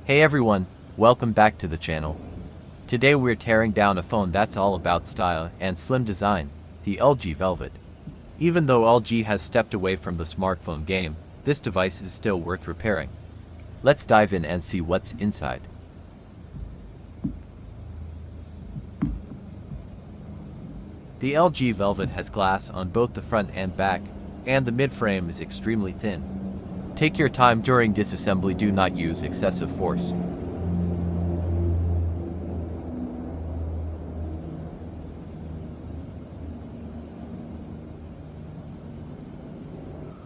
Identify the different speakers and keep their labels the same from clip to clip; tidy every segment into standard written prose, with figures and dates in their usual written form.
Speaker 1: Hey everyone, welcome back to the channel. Today we're tearing down a phone that's all about style and slim design, the LG Velvet. Even though LG has stepped away from the smartphone game, this device is still worth repairing. Let's dive in and see what's inside. The LG Velvet has glass on both the front and back, and the mid-frame is extremely thin. Take your time during disassembly, do not use excessive force.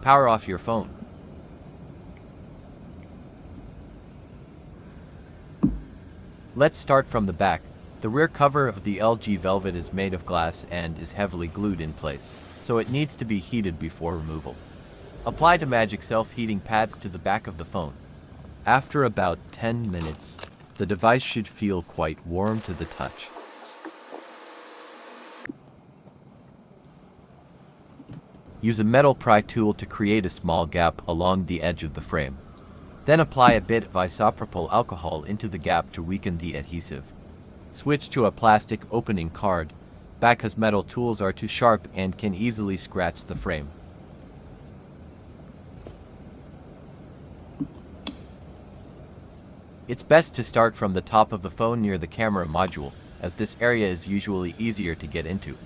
Speaker 1: Power off your phone. Let's start from the back. The rear cover of the LG Velvet is made of glass and is heavily glued in place, so it needs to be heated before removal. Apply Magic self-heating pads to the back of the phone. After about 10 minutes, the device should feel quite warm to the touch. Use a metal pry tool to create a small gap along the edge of the frame. Then apply a bit of isopropyl alcohol into the gap to weaken the adhesive. Switch to a plastic opening card, back as metal tools are too sharp and can easily scratch the frame. It's best to start from the top of the phone near the camera module, as this area is usually easier to get into.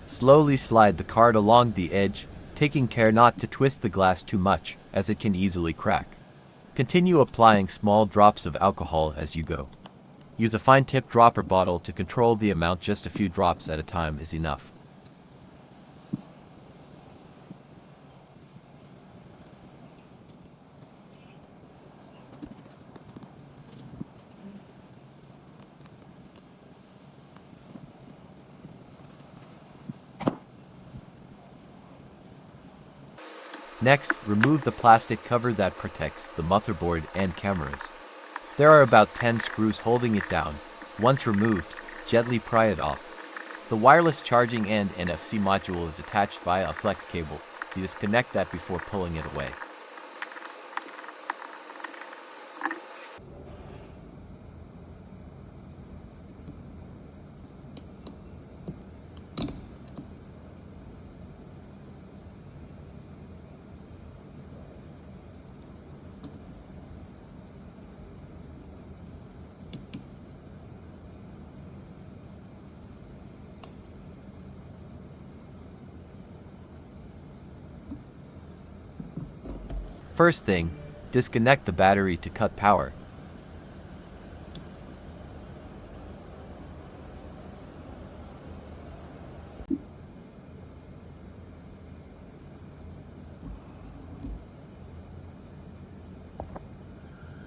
Speaker 1: Slowly slide the card along the edge, taking care not to twist the glass too much, as it can easily crack. Continue applying small drops of alcohol as you go. Use a fine-tip dropper bottle to control the amount, just a few drops at a time is enough. Next, remove the plastic cover that protects the motherboard and cameras. There are about 10 screws holding it down. Once removed, gently pry it off. The wireless charging and NFC module is attached via a flex cable. You disconnect that before pulling it away. First thing, disconnect the battery to cut power.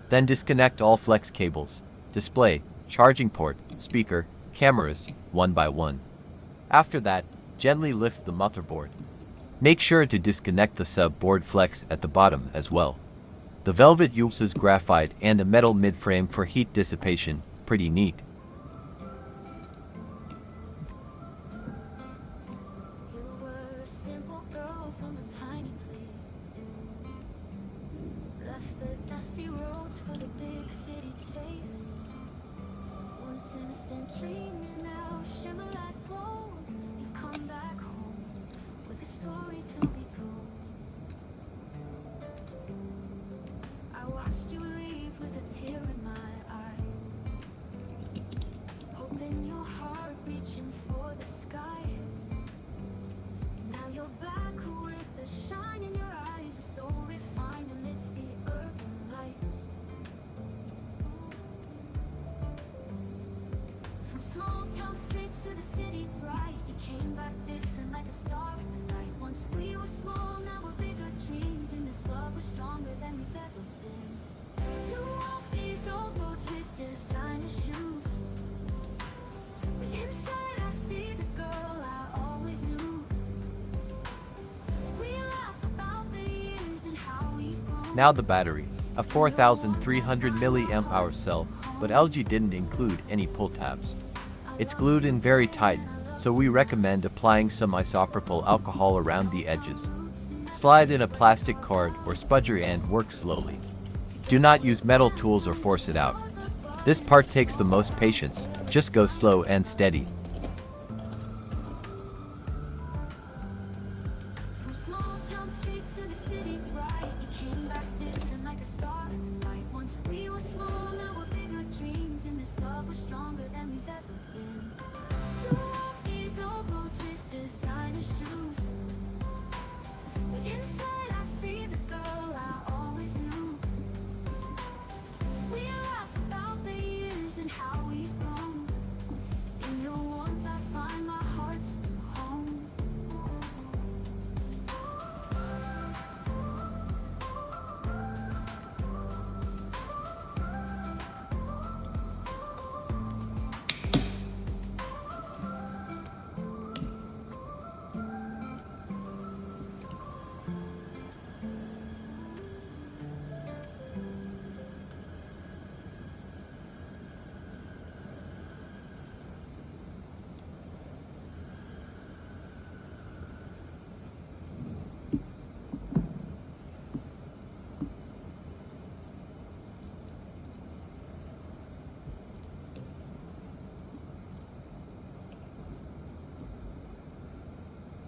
Speaker 1: Then disconnect all flex cables, display, charging port, speaker, cameras, one by one. After that, gently lift the motherboard. Make sure to disconnect the sub-board flex at the bottom as well. The Velvet uses graphite and a metal mid-frame for heat dissipation, pretty neat.
Speaker 2: Dreams now shimmer like gold. You've come back home with a story to be told. I watched you leave with a tear in my eye, hoping your heart reaching for the sky. Now you're back with the shine in your eyes, so refined amidst the urban lights. From small town streets to the city bright, you came back different like a star in the night. Once we were small, now we're bigger dreams, and this love was stronger than we've ever been. You walk these old roads with designer shoes, but inside I see the girl I always knew. We laugh about the years and how we've grown.
Speaker 1: Now the battery, a 4300 mAh cell, but LG didn't include any pull tabs. It's glued in very tight, so we recommend applying some isopropyl alcohol around the edges. Slide in a plastic card or spudger and work slowly. Do not use metal tools or force it out. This part takes the most patience, just go slow and steady.
Speaker 2: From small town streets to the city bright, you came back different like a star in the night. Once we were small, now we're bigger dreams, and this love was stronger than we've ever been. Through all these old roads with designer shoes, but inside I see the girl I always knew. We laugh about the years and how we've grown. In your warmth I find my heart's new home.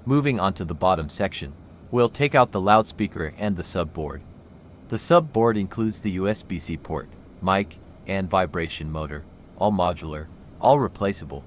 Speaker 1: Moving on to the bottom section, we'll take out the loudspeaker and the subboard. The subboard includes the USB-C port, mic, and vibration motor, all modular, all replaceable.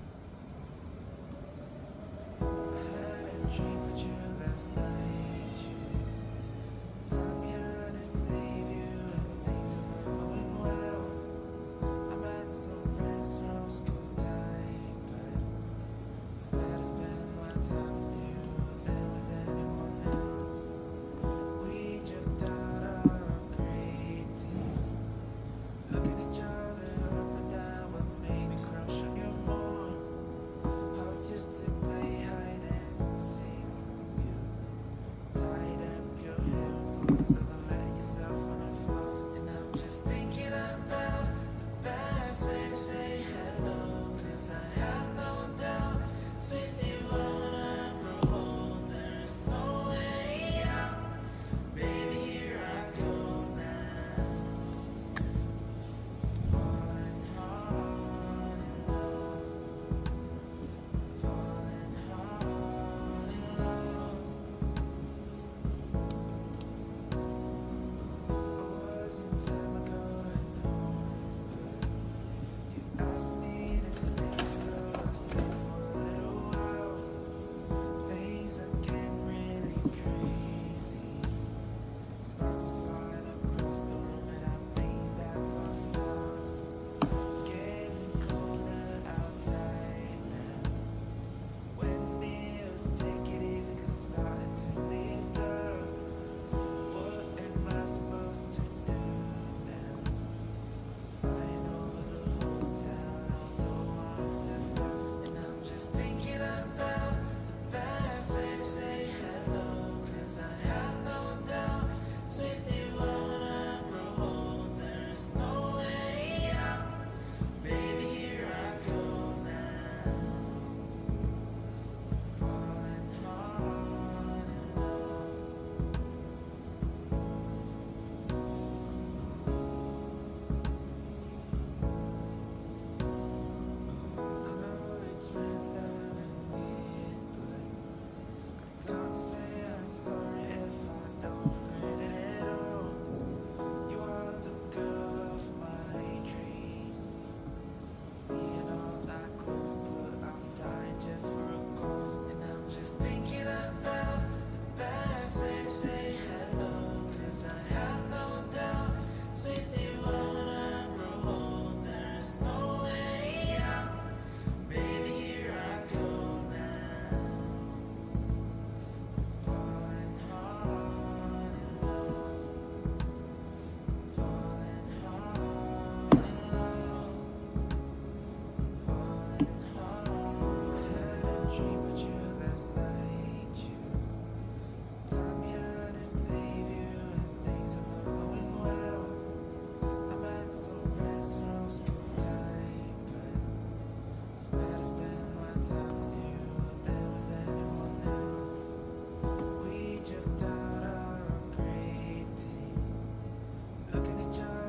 Speaker 3: Looking at each other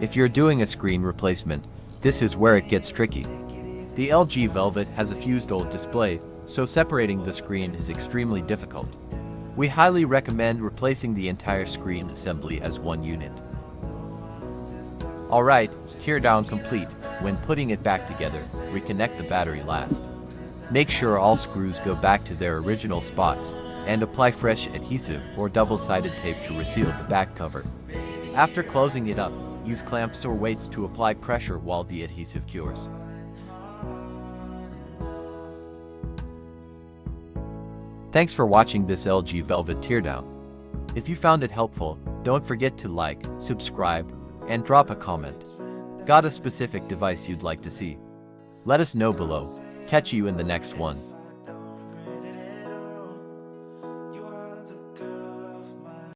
Speaker 1: If you're doing a screen replacement, this is where it gets tricky. The LG Velvet has a fused OLED display, so separating the screen is extremely difficult. We highly recommend replacing the entire screen assembly as one unit. Alright, teardown complete. When putting it back together, reconnect the battery last. Make sure all screws go back to their original spots, and apply fresh adhesive or double-sided tape to reseal the back cover. After closing it up, use clamps or weights to apply pressure while the adhesive cures. Thanks for watching this LG Velvet teardown. If you found it helpful, don't forget to like, subscribe, and drop a comment. Got a specific device you'd like to see? Let us know below. Catch you in the next one.